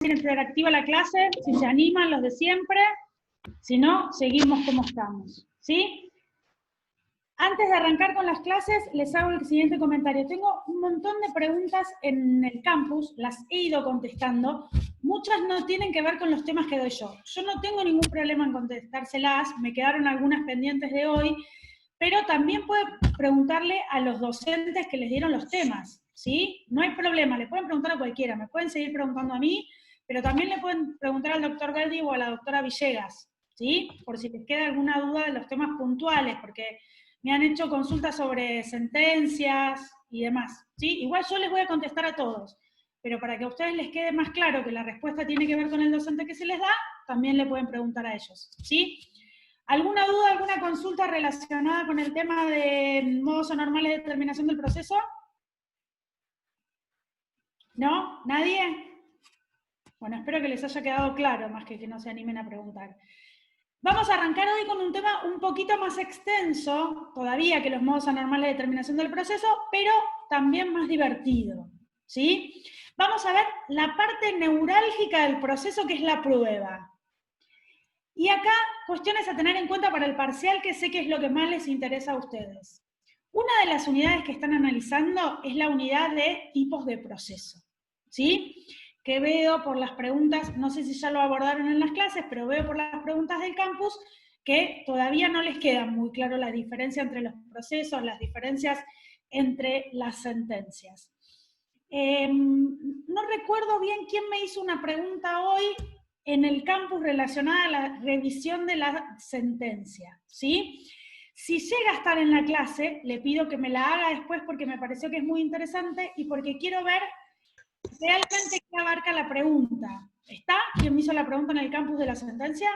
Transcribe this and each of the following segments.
ir interactiva la clase, si se animan los de siempre, si no, seguimos como estamos, ¿sí? Antes de arrancar con las clases, les hago el siguiente comentario. Tengo un montón de preguntas en el campus, las he ido contestando, muchas no tienen que ver con los temas que doy yo. Yo no tengo ningún problema en contestárselas, me quedaron algunas pendientes de hoy, pero también pueden preguntarle a los docentes que les dieron los temas, ¿sí? No hay problema, le pueden preguntar a cualquiera, me pueden seguir preguntando a mí, pero también le pueden preguntar al doctor Galdi o a la doctora Villegas, ¿sí? Por si les queda alguna duda de los temas puntuales, porque me han hecho consultas sobre sentencias y demás, ¿sí? Igual yo les voy a contestar a todos, pero para que a ustedes les quede más claro que la respuesta tiene que ver con el docente que se les da, también le pueden preguntar a ellos, ¿sí? ¿Alguna duda, alguna consulta relacionada con el tema de modos anormales de determinación del proceso? ¿No? ¿Nadie? Bueno, espero que les haya quedado claro, más que no se animen a preguntar. Vamos a arrancar hoy con un tema un poquito más extenso, todavía que los modos anormales de determinación del proceso, pero también más divertido, ¿sí? Vamos a ver la parte neurálgica del proceso, que es la prueba. Y acá, cuestiones a tener en cuenta para el parcial, que sé que es lo que más les interesa a ustedes. Una de las unidades que están analizando es la unidad de tipos de proceso, ¿sí? Que veo por las preguntas, no sé si ya lo abordaron en las clases, pero veo por las preguntas del campus que todavía no les queda muy claro la diferencia entre los procesos, las diferencias entre las sentencias. No recuerdo bien quién me hizo una pregunta hoy en el campus relacionada a la revisión de la sentencia, ¿sí? Si llega a estar en la clase, le pido que me la haga después porque me pareció que es muy interesante y porque quiero ver realmente qué abarca la pregunta. ¿Está? ¿Quién me hizo la pregunta en el campus de la sentencia?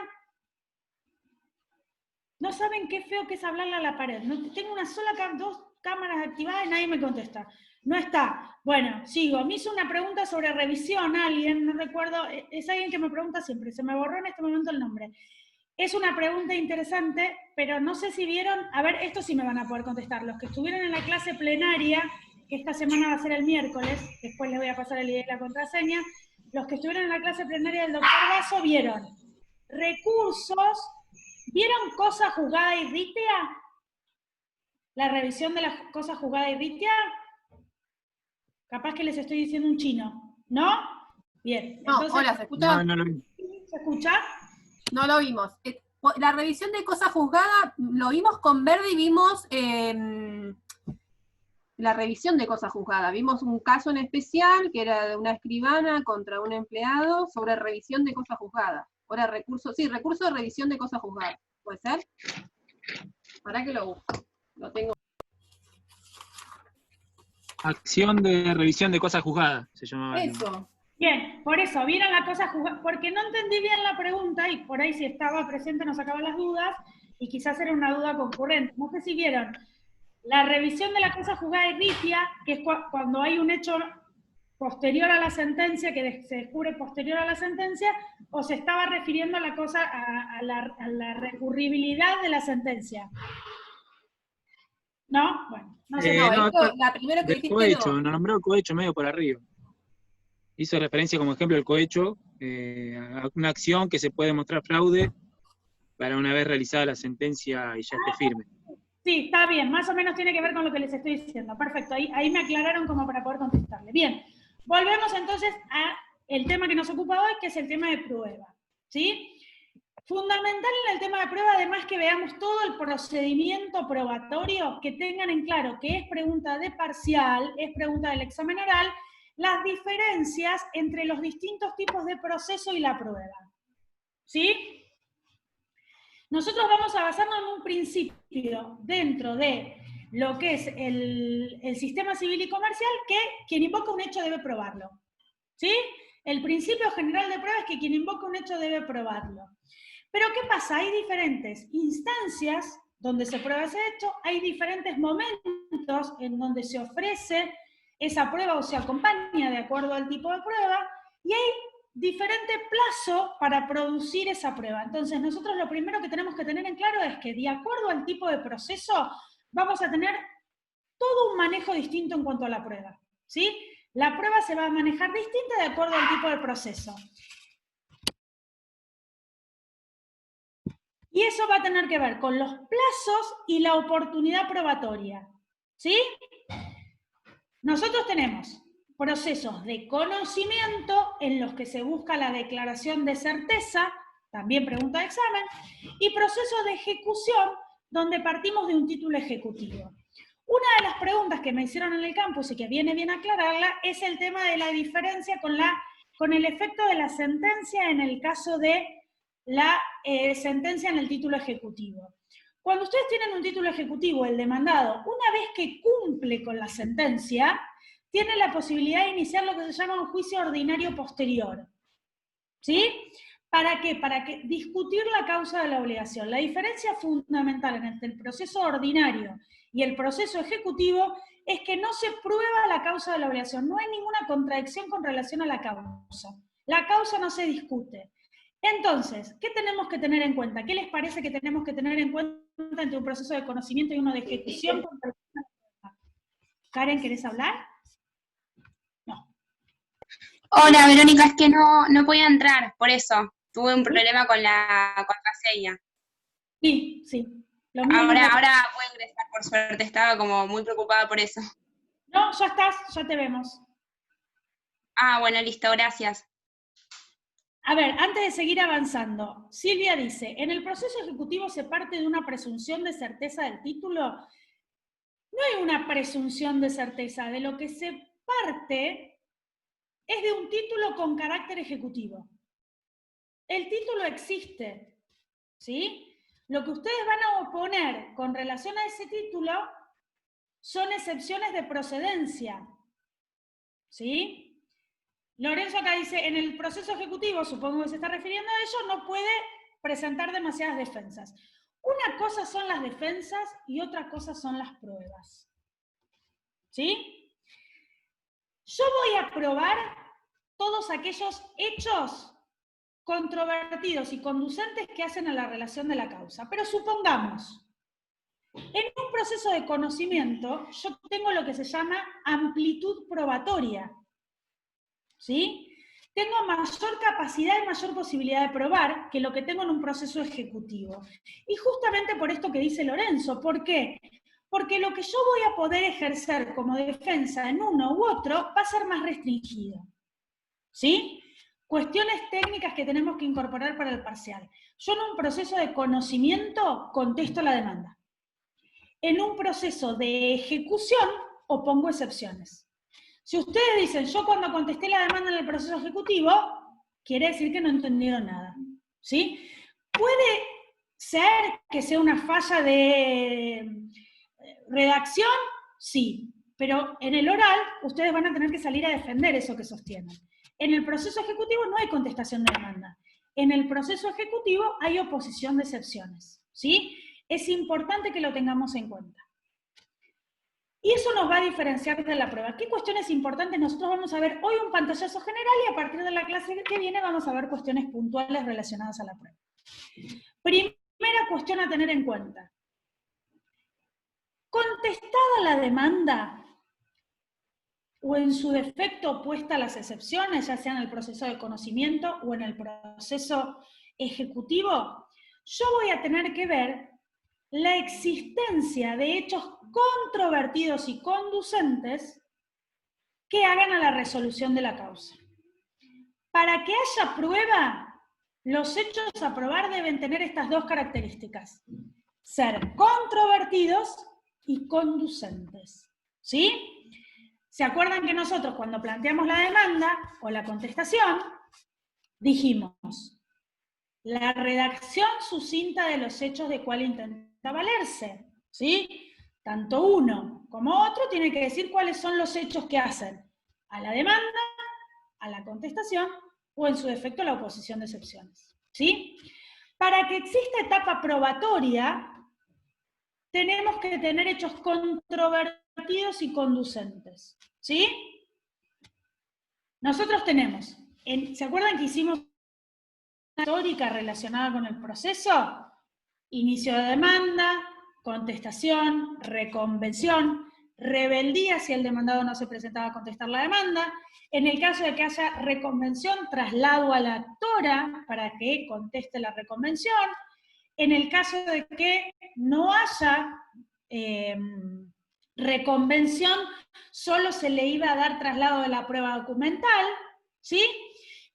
No saben qué feo que es hablarle a la pared. No, tengo una sola, dos cámaras activadas y nadie me contesta. No está. Bueno, sigo. Me hizo una pregunta sobre revisión alguien, no recuerdo, es alguien que me pregunta siempre, se me borró en este momento el nombre. Es una pregunta interesante, pero no sé si vieron, a ver, esto sí me van a poder contestar. Los que estuvieron en la clase plenaria, que esta semana va a ser el miércoles, después les voy a pasar el ID y la contraseña, los que estuvieron en la clase plenaria del doctor Vaso vieron recursos, ¿vieron cosa juzgada y rítea? La revisión de las cosas juzgadas y rítea. Capaz que les estoy diciendo un chino, ¿no? Bien. No, entonces, hola, ¿se escucha? No lo vi. ¿se escucha? No lo vimos. La revisión de cosa juzgada lo vimos con Verde y vimos la revisión de cosa juzgada. Vimos un caso en especial que era de una escribana contra un empleado sobre revisión de cosa juzgada. Ahora recurso de revisión de cosa juzgada. ¿Puede ser? ¿Para qué lo busco? Lo tengo. Acción de revisión de cosas juzgadas, se llamaba. Eso. Bien, por eso, vieron la cosa juzgada, porque no entendí bien la pregunta, y por ahí si estaba presente nos sacaba las dudas, y quizás era una duda concurrente. No sé si vieron la revisión de la cosa juzgada y rítea, que es cuando hay un hecho posterior a la sentencia, que se descubre posterior a la sentencia, o se estaba refiriendo a la cosa, a la recurribilidad de la sentencia. ¿No? Bueno, no sé. No, la primera que dijiste cohecho, no. nos nombró el cohecho medio por arriba. Hizo referencia como ejemplo el cohecho, a una acción que se puede mostrar fraude para una vez realizada la sentencia y ya esté firme. Sí, está bien, más o menos tiene que ver con lo que les estoy diciendo. Perfecto, ahí me aclararon como para poder contestarle. Bien, volvemos entonces al tema que nos ocupa hoy, que es el tema de prueba, ¿sí? Fundamental en el tema de prueba, además que veamos todo el procedimiento probatorio, que tengan en claro que es pregunta de parcial, es pregunta del examen oral, las diferencias entre los distintos tipos de proceso y la prueba, ¿sí? Nosotros vamos a basarnos en un principio dentro de lo que es el sistema civil y comercial, que quien invoca un hecho debe probarlo, ¿sí? El principio general de prueba es que quien invoca un hecho debe probarlo. Pero ¿qué pasa? Hay diferentes instancias donde se prueba ese hecho, hay diferentes momentos en donde se ofrece esa prueba o se acompaña de acuerdo al tipo de prueba, y hay diferente plazo para producir esa prueba. Entonces nosotros lo primero que tenemos que tener en claro es que de acuerdo al tipo de proceso vamos a tener todo un manejo distinto en cuanto a la prueba, ¿sí? La prueba se va a manejar distinta de acuerdo al tipo de proceso. Y eso va a tener que ver con los plazos y la oportunidad probatoria. ¿Sí? Nosotros tenemos procesos de conocimiento en los que se busca la declaración de certeza, también pregunta de examen, y procesos de ejecución donde partimos de un título ejecutivo. Una de las preguntas que me hicieron en el campus y que viene bien aclararla es el tema de la diferencia con el efecto de la sentencia en el caso de la sentencia en el título ejecutivo. Cuando ustedes tienen un título ejecutivo, el demandado, una vez que cumple con la sentencia, tiene la posibilidad de iniciar lo que se llama un juicio ordinario posterior. ¿Sí? ¿Para qué? Para discutir la causa de la obligación. La diferencia fundamental entre el proceso ordinario y el proceso ejecutivo es que no se prueba la causa de la obligación. No hay ninguna contradicción con relación a la causa. La causa no se discute. Entonces, ¿qué tenemos que tener en cuenta? ¿Qué les parece que tenemos que tener en cuenta entre un proceso de conocimiento y uno de ejecución? Karen, ¿querés hablar? No. Hola, Verónica, es que no podía entrar, por eso. Tuve un problema con la contraseña. Sí. Ahora puedo ingresar, por suerte. Estaba como muy preocupada por eso. No, ya estás, ya te vemos. Ah, bueno, listo, gracias. A ver, antes de seguir avanzando, Silvia dice, ¿en el proceso ejecutivo se parte de una presunción de certeza del título? No hay una presunción de certeza, de lo que se parte es de un título con carácter ejecutivo. El título existe, ¿sí? Lo que ustedes van a oponer con relación a ese título son excepciones de procedencia, ¿sí? Lorenzo acá dice, en el proceso ejecutivo, supongo que se está refiriendo a ello, no puede presentar demasiadas defensas. Una cosa son las defensas y otra cosa son las pruebas. ¿Sí? Yo voy a probar todos aquellos hechos controvertidos y conducentes que hacen a la relación de la causa. Pero supongamos, en un proceso de conocimiento, yo tengo lo que se llama amplitud probatoria. ¿Sí? Tengo mayor capacidad y mayor posibilidad de probar que lo que tengo en un proceso ejecutivo. Y justamente por esto que dice Lorenzo, ¿por qué? Porque lo que yo voy a poder ejercer como defensa en uno u otro va a ser más restringido. ¿Sí? Cuestiones técnicas que tenemos que incorporar para el parcial. Yo en un proceso de conocimiento contesto la demanda. En un proceso de ejecución opongo excepciones. Si ustedes dicen, yo cuando contesté la demanda en el proceso ejecutivo, quiere decir que no entendieron nada. ¿Sí? Puede ser que sea una falla de redacción, sí, pero en el oral ustedes van a tener que salir a defender eso que sostienen. En el proceso ejecutivo no hay contestación de demanda. En el proceso ejecutivo hay oposición de excepciones. ¿Sí? Es importante que lo tengamos en cuenta. Y eso nos va a diferenciar de la prueba. ¿Qué cuestiones importantes? Nosotros vamos a ver hoy un pantallazo general y a partir de la clase que viene vamos a ver cuestiones puntuales relacionadas a la prueba. Primera cuestión a tener en cuenta. Contestada la demanda, o en su defecto opuesta a las excepciones, ya sea en el proceso de conocimiento o en el proceso ejecutivo, yo voy a tener que ver la existencia de hechos controvertidos y conducentes que hagan a la resolución de la causa. Para que haya prueba, los hechos a probar deben tener estas dos características: ser controvertidos y conducentes. ¿Sí? ¿Se acuerdan que nosotros cuando planteamos la demanda o la contestación, dijimos, la redacción sucinta de los hechos de cuál intenta valerse? ¿Sí? Tanto uno como otro tiene que decir cuáles son los hechos que hacen a la demanda, a la contestación o en su defecto a la oposición de excepciones. ¿Sí? Para que exista etapa probatoria, tenemos que tener hechos controvertidos y conducentes. ¿Sí? Nosotros tenemos, ¿se acuerdan que hicimos una histórica relacionada con el proceso? Inicio de demanda, contestación, reconvención. rebeldía si el demandado no se presentaba a contestar la demanda. En el caso de que haya reconvención, traslado a la actora para que conteste la reconvención. En el caso de que no haya reconvención, solo se le iba a dar traslado de la prueba documental, ¿sí?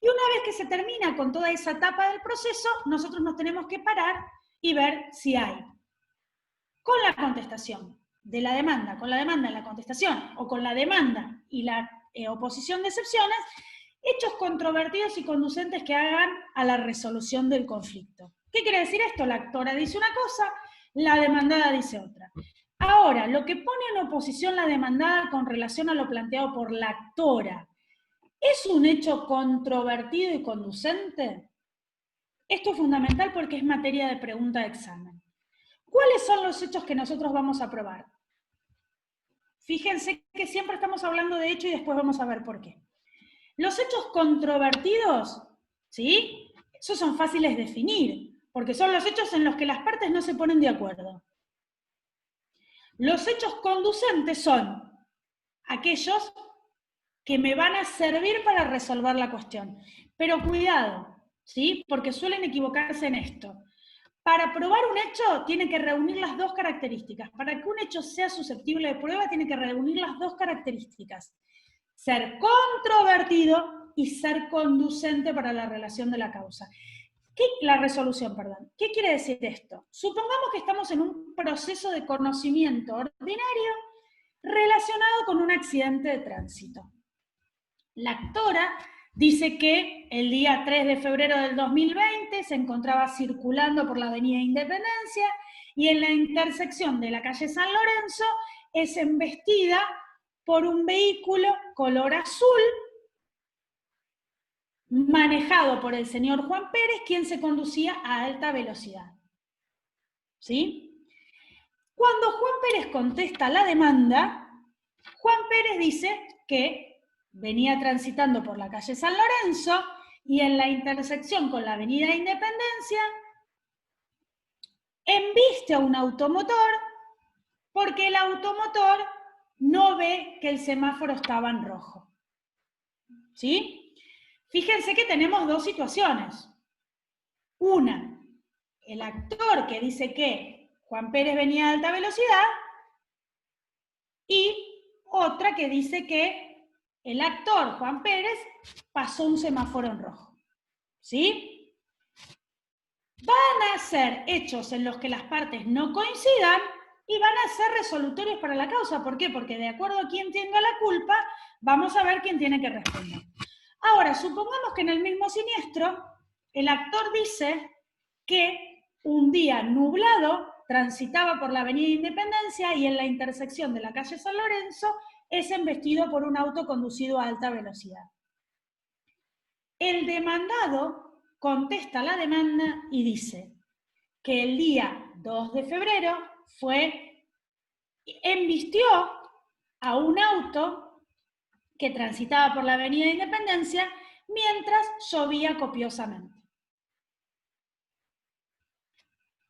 Y una vez que se termina con toda esa etapa del proceso, nosotros nos tenemos que parar y ver si hay, con la contestación de la demanda, con la demanda y la contestación, o con la demanda y la oposición de excepciones, hechos controvertidos y conducentes que hagan a la resolución del conflicto. ¿Qué quiere decir esto? La actora dice una cosa, la demandada dice otra. Ahora, lo que pone en oposición la demandada con relación a lo planteado por la actora, ¿es un hecho controvertido y conducente? Esto es fundamental porque es materia de pregunta de examen. ¿Cuáles son los hechos que nosotros vamos a probar? Fíjense que siempre estamos hablando de hecho y después vamos a ver por qué. Los hechos controvertidos, ¿sí? Esos son fáciles de definir, porque son los hechos en los que las partes no se ponen de acuerdo. Los hechos conducentes son aquellos que me van a servir para resolver la cuestión. Pero cuidado, ¿sí? Porque suelen equivocarse en esto. Para probar un hecho, tiene que reunir las dos características. Para que un hecho sea susceptible de prueba, tiene que reunir las dos características. Ser controvertido y ser conducente para la relación de la causa. La resolución, perdón. ¿Qué quiere decir esto? Supongamos que estamos en un proceso de conocimiento ordinario relacionado con un accidente de tránsito. La actora dice que el día 3 de febrero del 2020 se encontraba circulando por la avenida Independencia y en la intersección de la calle San Lorenzo es embestida por un vehículo color azul manejado por el señor Juan Pérez, quien se conducía a alta velocidad. ¿Sí? Cuando Juan Pérez contesta la demanda, Juan Pérez dice que venía transitando por la calle San Lorenzo y en la intersección con la avenida Independencia embiste a un automotor porque el automotor no ve que el semáforo estaba en rojo. ¿Sí? Fíjense que tenemos dos situaciones. Una, el actor que dice que Juan Pérez venía a alta velocidad, y otra que dice que el actor, Juan Pérez, pasó un semáforo en rojo. ¿Sí? Van a ser hechos en los que las partes no coincidan y van a ser resolutorios para la causa. ¿Por qué? Porque de acuerdo a quién tenga la culpa, vamos a ver quién tiene que responder. Ahora, supongamos que en el mismo siniestro, el actor dice que un día nublado transitaba por la avenida Independencia y en la intersección de la calle San Lorenzo es embestido por un auto conducido a alta velocidad. El demandado contesta la demanda y dice que el día 2 de febrero embistió a un auto que transitaba por la avenida Independencia mientras llovía copiosamente.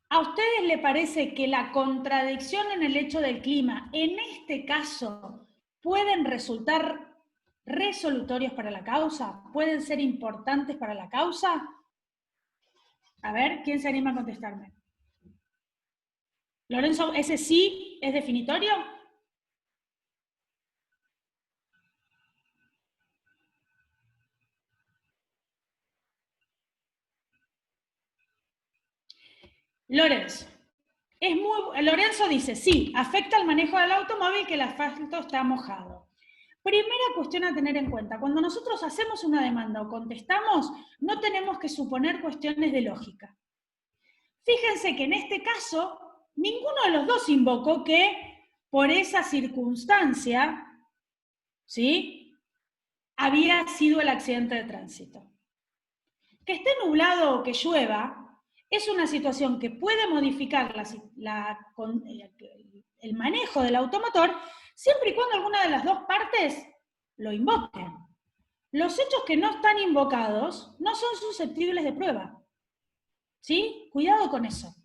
¿A ustedes les parece que la contradicción en el hecho del clima, en este caso, pueden resultar resolutorios para la causa? ¿Pueden ser importantes para la causa? A ver, ¿quién se anima a contestarme? Lorenzo, ¿ese sí es definitorio? Lorenzo dice, sí, afecta al manejo del automóvil que el asfalto está mojado. Primera cuestión a tener en cuenta, cuando nosotros hacemos una demanda o contestamos, no tenemos que suponer cuestiones de lógica. Fíjense que en este caso, ninguno de los dos invocó que por esa circunstancia, ¿sí?, había sido el accidente de tránsito. Que esté nublado o que llueva es una situación que puede modificar el manejo del automotor siempre y cuando alguna de las dos partes lo invoquen. Los hechos que no están invocados no son susceptibles de prueba. ¿Sí? Cuidado con eso.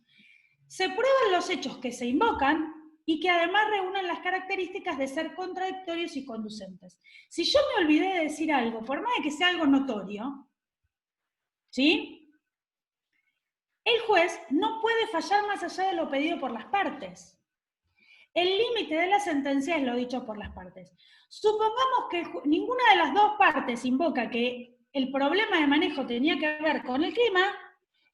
Se prueban los hechos que se invocan y que además reúnen las características de ser contradictorios y conducentes. Si yo me olvidé de decir algo, por más de que sea algo notorio, ¿sí? El juez no puede fallar más allá de lo pedido por las partes. El límite de la sentencia es lo dicho por las partes. Supongamos que ninguna de las dos partes invoca que el problema de manejo tenía que ver con el clima,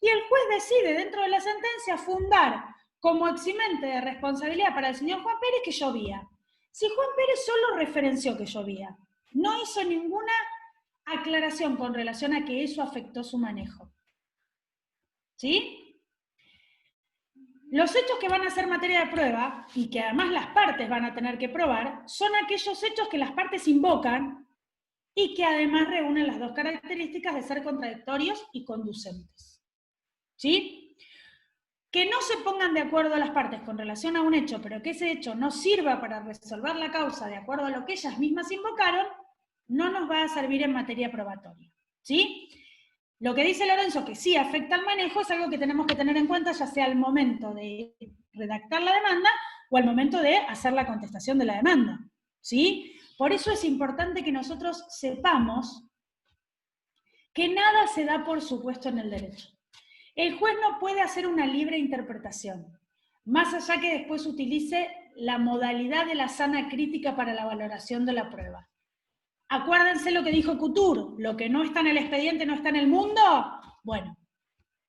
y el juez decide dentro de la sentencia fundar como eximente de responsabilidad para el señor Juan Pérez que llovía. Si Juan Pérez solo referenció que llovía, no hizo ninguna aclaración con relación a que eso afectó su manejo. ¿Sí? Los hechos que van a ser materia de prueba, y que además las partes van a tener que probar, son aquellos hechos que las partes invocan y que además reúnen las dos características de ser contradictorios y conducentes. ¿Sí? Que no se pongan de acuerdo las partes con relación a un hecho, pero que ese hecho no sirva para resolver la causa de acuerdo a lo que ellas mismas invocaron, no nos va a servir en materia probatoria. ¿Sí? Lo que dice Lorenzo, que sí afecta al manejo, es algo que tenemos que tener en cuenta, ya sea al momento de redactar la demanda o al momento de hacer la contestación de la demanda. ¿Sí? Por eso es importante que nosotros sepamos que nada se da por supuesto en el derecho. El juez no puede hacer una libre interpretación, más allá que después utilice la modalidad de la sana crítica para la valoración de la prueba. Acuérdense lo que dijo Couture, lo que no está en el expediente no está en el mundo. Bueno,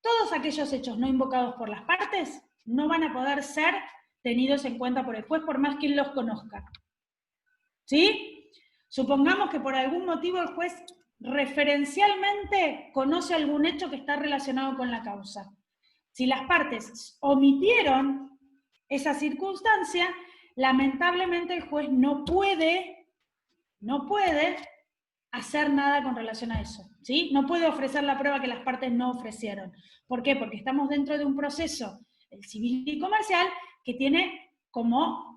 todos aquellos hechos no invocados por las partes no van a poder ser tenidos en cuenta por el juez por más que él los conozca. ¿Sí? Supongamos que por algún motivo el juez referencialmente conoce algún hecho que está relacionado con la causa. Si las partes omitieron esa circunstancia, lamentablemente el juez no puede hacer nada con relación a eso, ¿sí? No puede ofrecer la prueba que las partes no ofrecieron. ¿Por qué? Porque estamos dentro de un proceso, el civil y comercial, que tiene como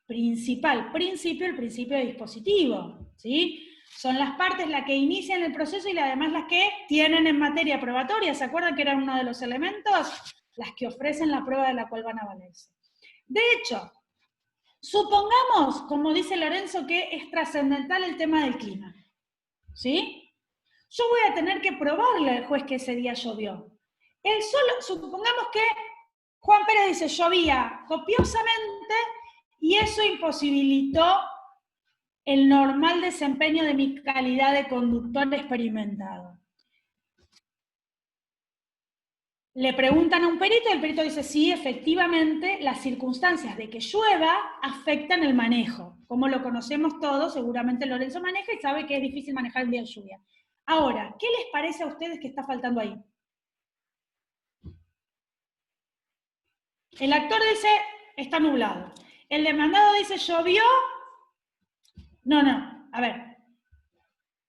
principal principio el principio de dispositivo, ¿sí? Son las partes las que inician el proceso y además las que tienen en materia probatoria, ¿se acuerdan que era uno de los elementos? Las que ofrecen la prueba de la cual van a valerse. De hecho, supongamos, como dice Lorenzo, que es trascendental el tema del clima, ¿sí? Yo voy a tener que probarle al juez que ese día llovió. Supongamos que Juan Pérez dice, llovía copiosamente y eso imposibilitó el normal desempeño de mi calidad de conductor experimentado. Le preguntan a un perito y el perito dice, sí, efectivamente, las circunstancias de que llueva afectan el manejo. Como lo conocemos todos, seguramente Lorenzo maneja y sabe que es difícil manejar el día de lluvia. Ahora, ¿qué les parece a ustedes que está faltando ahí? El actor dice, está nublado. El demandado dice, llovió. No, a ver.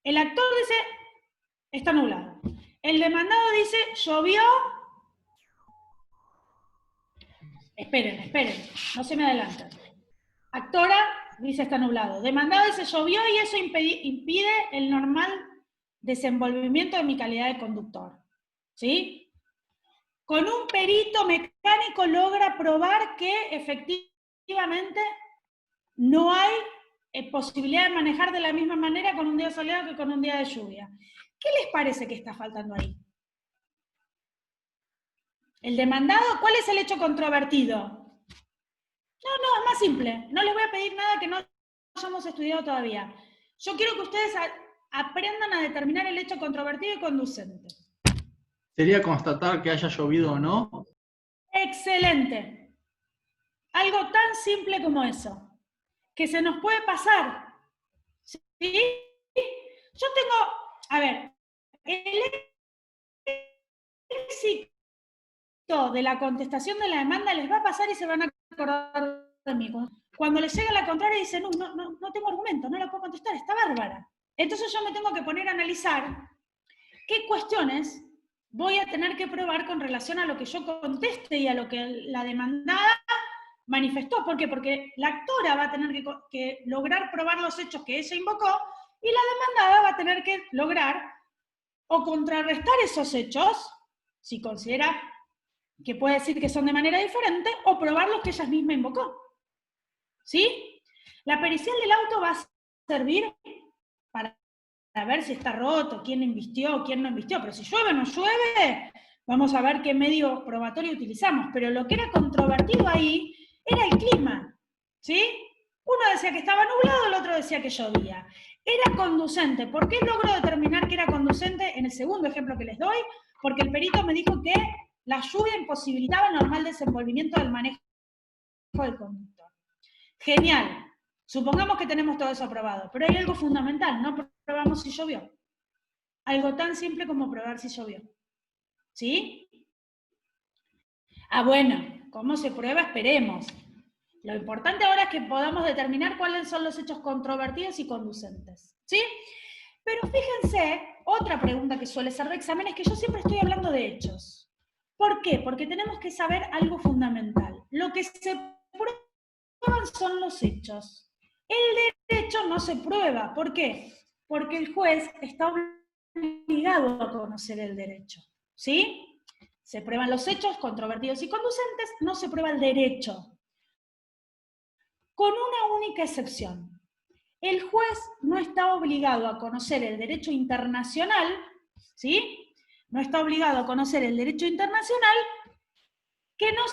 El actor dice, está nublado. El demandado dice, llovió. Esperen, no se me adelanten. Actora dice, está nublado. Demandado dice, llovió y eso impide el normal desenvolvimiento de mi calidad de conductor. ¿Sí? Con un perito mecánico logra probar que efectivamente no hay posibilidad de manejar de la misma manera con un día soleado que con un día de lluvia. ¿Qué les parece que está faltando ahí? ¿El demandado? ¿Cuál es el hecho controvertido? No, es más simple. No les voy a pedir nada que no hayamos estudiado todavía. Yo quiero que ustedes aprendan a determinar el hecho controvertido y conducente. ¿Sería constatar que haya llovido o no? Excelente. Algo tan simple como eso. Que se nos puede pasar. ¿Sí? Yo tengo, a ver, el éxito de la contestación de la demanda les va a pasar y se van a acordar de mí. Cuando les llega la contraria y dicen, no tengo argumento, no la puedo contestar, está bárbara. Entonces yo me tengo que poner a analizar qué cuestiones voy a tener que probar con relación a lo que yo conteste y a lo que la demandada manifestó. ¿Por qué? Porque la actora va a tener que lograr probar los hechos que ella invocó y la demandada va a tener que lograr o contrarrestar esos hechos, si considera que puede decir que son de manera diferente, o probar los que ella misma invocó. ¿Sí? La pericial del auto va a servir para ver si está roto, quién invistió, quién no invistió, pero si llueve o no llueve, vamos a ver qué medio probatorio utilizamos. Pero lo que era controvertido ahí era el clima, ¿sí? Uno decía que estaba nublado, el otro decía que llovía. Era conducente. ¿Por qué logro determinar que era conducente en el segundo ejemplo que les doy? Porque el perito me dijo que la lluvia imposibilitaba el normal desenvolvimiento del manejo del conductor. Genial. Supongamos que tenemos todo eso aprobado, pero hay algo fundamental, no probamos si llovió. Algo tan simple como probar si llovió. ¿Sí? Ah, bueno, ¿cómo se prueba? Esperemos. Lo importante ahora es que podamos determinar cuáles son los hechos controvertidos y conducentes. ¿Sí? Pero fíjense, otra pregunta que suele ser de examen es que yo siempre estoy hablando de hechos. ¿Por qué? Porque tenemos que saber algo fundamental. Lo que se prueban son los hechos. El derecho no se prueba. ¿Por qué? Porque el juez está obligado a conocer el derecho. ¿Sí? Se prueban los hechos controvertidos y conducentes, no se prueba el derecho. Con una única excepción. El juez no está obligado a conocer el derecho internacional, ¿sí? No está obligado a conocer el derecho internacional que no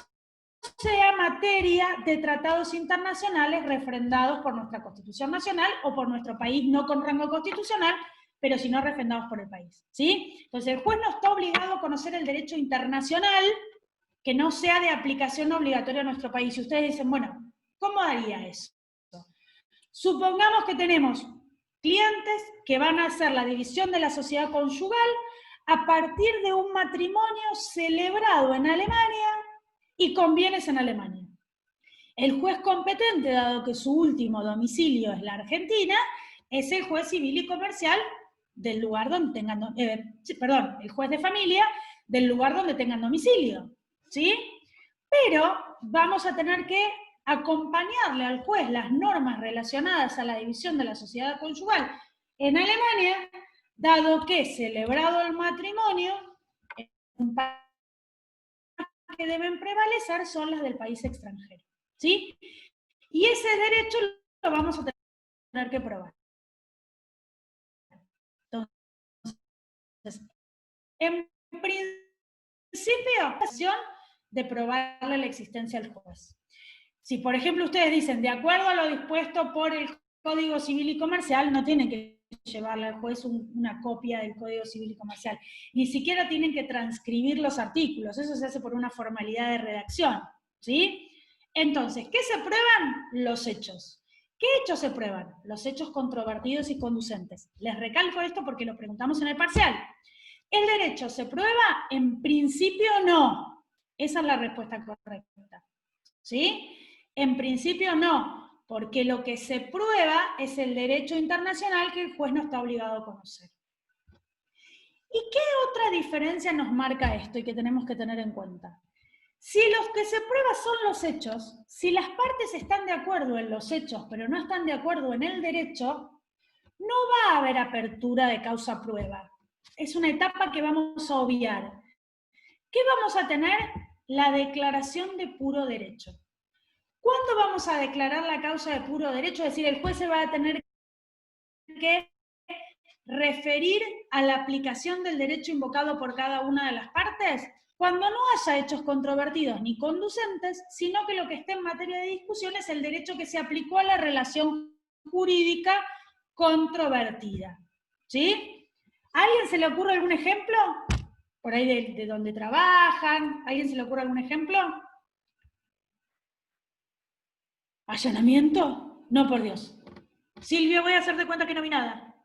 sea materia de tratados internacionales refrendados por nuestra Constitución Nacional o por nuestro país, no con rango constitucional, pero sino refrendados por el país, ¿sí? Entonces el juez no está obligado a conocer el derecho internacional que no sea de aplicación obligatoria a nuestro país. Y ustedes dicen, bueno, ¿cómo haría eso? Supongamos que tenemos clientes que van a hacer la división de la sociedad conyugal a partir de un matrimonio celebrado en Alemania y con bienes en Alemania. El juez competente, dado que su último domicilio es la Argentina, es el juez civil y comercial del lugar donde tengan, el juez de familia del lugar donde tengan domicilio, ¿sí? Pero vamos a tener que acompañarle al juez las normas relacionadas a la división de la sociedad conyugal en Alemania, dado que celebrado el matrimonio, un país que deben prevalecer son las del país extranjero, ¿sí? Y ese derecho lo vamos a tener que probar. Entonces, en principio, de probarle la existencia al juez. Si, por ejemplo, ustedes dicen, de acuerdo a lo dispuesto por el Código Civil y Comercial, no tienen que llevarle al juez una copia del Código Civil y Comercial. Ni siquiera tienen que transcribir los artículos, eso se hace por una formalidad de redacción, ¿sí? Entonces, ¿qué se prueban? Los hechos. ¿Qué hechos se prueban? Los hechos controvertidos y conducentes. Les recalco esto porque lo preguntamos en el parcial. ¿El derecho se prueba? En principio no. Esa es la respuesta correcta. ¿Sí? En principio no, porque lo que se prueba es el derecho internacional que el juez no está obligado a conocer. ¿Y qué otra diferencia nos marca esto y que tenemos que tener en cuenta? Si los que se prueban son los hechos, si las partes están de acuerdo en los hechos, pero no están de acuerdo en el derecho, no va a haber apertura de causa prueba. Es una etapa que vamos a obviar. ¿Qué vamos a tener? La declaración de puro derecho. ¿Cuándo vamos a declarar la causa de puro derecho? Es decir, el juez se va a tener que referir a la aplicación del derecho invocado por cada una de las partes cuando no haya hechos controvertidos ni conducentes, sino que lo que esté en materia de discusión es el derecho que se aplicó a la relación jurídica controvertida. ¿Sí? ¿A alguien se le ocurre algún ejemplo? Por ahí de donde trabajan. ¿A alguien se le ocurre algún ejemplo? ¿Allanamiento? No, por Dios. Silvio, voy a hacer de cuenta que no vi nada.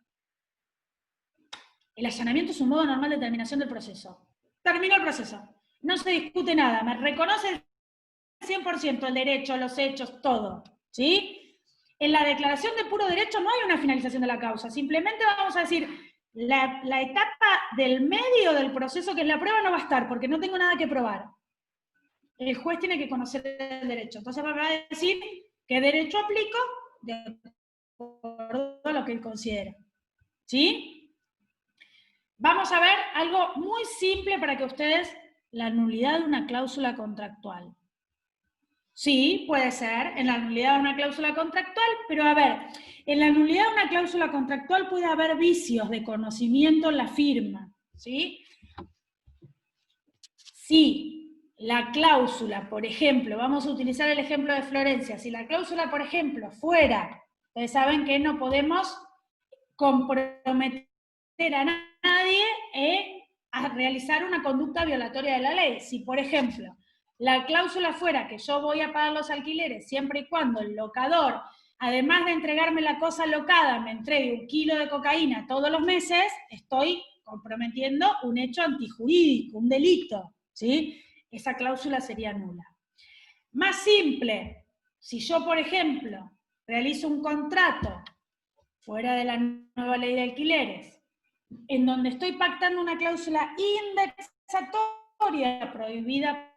El allanamiento es un modo normal de terminación del proceso. Terminó el proceso. No se discute nada. Me reconoce el 100% el derecho, los hechos, todo. ¿Sí? En la declaración de puro derecho no hay una finalización de la causa. Simplemente vamos a decir, la etapa del medio del proceso, que es la prueba, no va a estar, porque no tengo nada que probar. El juez tiene que conocer el derecho. Entonces va a decir qué derecho aplico de acuerdo a lo que él considera. ¿Sí? Vamos a ver algo muy simple para que ustedes la nulidad de una cláusula contractual. Sí, puede ser, en la nulidad de una cláusula contractual, pero a ver, en la nulidad de una cláusula contractual puede haber vicios de conocimiento en la firma, ¿sí? Si la cláusula, por ejemplo, vamos a utilizar el ejemplo de Florencia, si la cláusula, por ejemplo, fuera, ustedes saben que no podemos comprometer a nadie a realizar una conducta violatoria de la ley. Si, por ejemplo, la cláusula fuera que yo voy a pagar los alquileres siempre y cuando el locador, además de entregarme la cosa locada, me entregue 1 kilo de cocaína todos los meses, estoy comprometiendo un hecho antijurídico, un delito, ¿sí? Esa cláusula sería nula. Más simple, si yo, por ejemplo, realizo un contrato fuera de la nueva ley de alquileres, en donde estoy pactando una cláusula indexatoria prohibida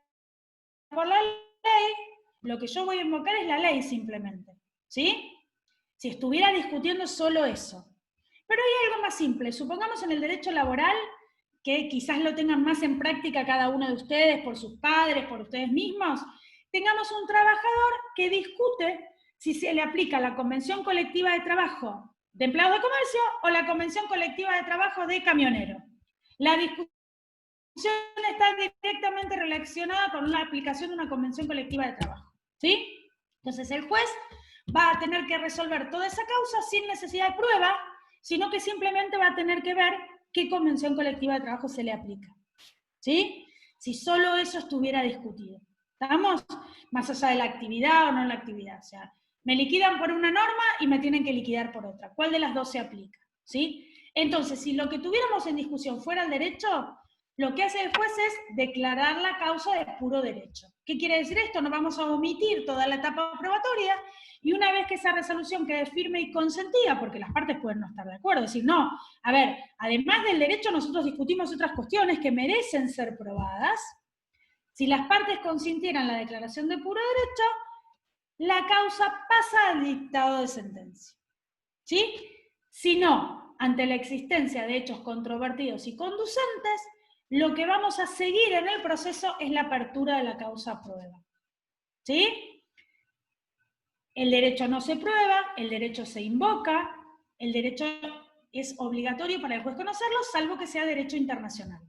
por la ley, lo que yo voy a invocar es la ley simplemente, ¿sí? Si estuviera discutiendo solo eso. Pero hay algo más simple, supongamos en el derecho laboral, que quizás lo tengan más en práctica cada uno de ustedes, por sus padres, por ustedes mismos, tengamos un trabajador que discute si se le aplica la convención colectiva de trabajo de empleados de comercio o la convención colectiva de trabajo de camionero. La discusión está directamente relacionada con la aplicación de una convención colectiva de trabajo, ¿sí? Entonces el juez va a tener que resolver toda esa causa sin necesidad de prueba, sino que simplemente va a tener que ver qué convención colectiva de trabajo se le aplica, ¿sí? Si solo eso estuviera discutido. ¿Estamos? Más allá de la actividad o no la actividad. O sea, me liquidan por una norma y me tienen que liquidar por otra. ¿Cuál de las dos se aplica? ¿Sí? Entonces, si lo que tuviéramos en discusión fuera el derecho, lo que hace el juez es declarar la causa de puro derecho. ¿Qué quiere decir esto? No vamos a omitir toda la etapa probatoria, y una vez que esa resolución quede firme y consentida, porque las partes pueden no estar de acuerdo, decir, no, a ver, además del derecho nosotros discutimos otras cuestiones que merecen ser probadas. Si las partes consintieran la declaración de puro derecho, la causa pasa al dictado de sentencia, ¿sí? Si no, ante la existencia de hechos controvertidos y conducentes, lo que vamos a seguir en el proceso es la apertura de la causa a prueba, ¿sí? El derecho no se prueba, el derecho se invoca, el derecho es obligatorio para el juez conocerlo, salvo que sea derecho internacional.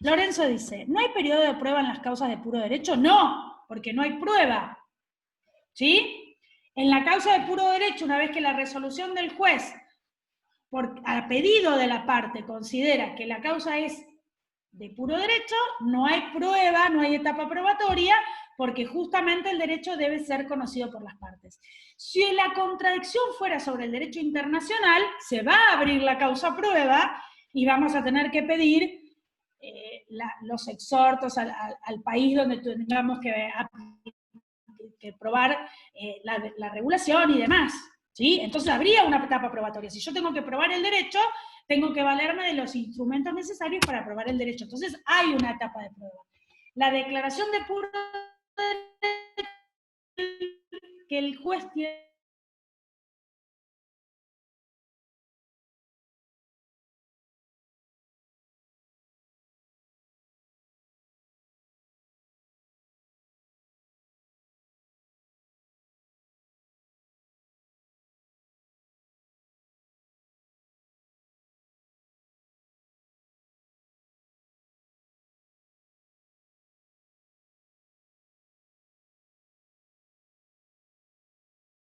Lorenzo dice, ¿no hay periodo de prueba en las causas de puro derecho? No, porque no hay prueba, ¿sí? En la causa de puro derecho, una vez que la resolución del juez, a pedido de la parte, considera que la causa es de puro derecho, no hay prueba, no hay etapa probatoria, porque justamente el derecho debe ser conocido por las partes. Si la contradicción fuera sobre el derecho internacional, se va a abrir la causa prueba y vamos a tener que pedir los exhortos al país donde tengamos que probar la regulación y demás, ¿sí? Entonces habría una etapa probatoria. Si yo tengo que probar el derecho, tengo que valerme de los instrumentos necesarios para probar el derecho. Entonces hay una etapa de prueba. La declaración de puro derecho que el juez tiene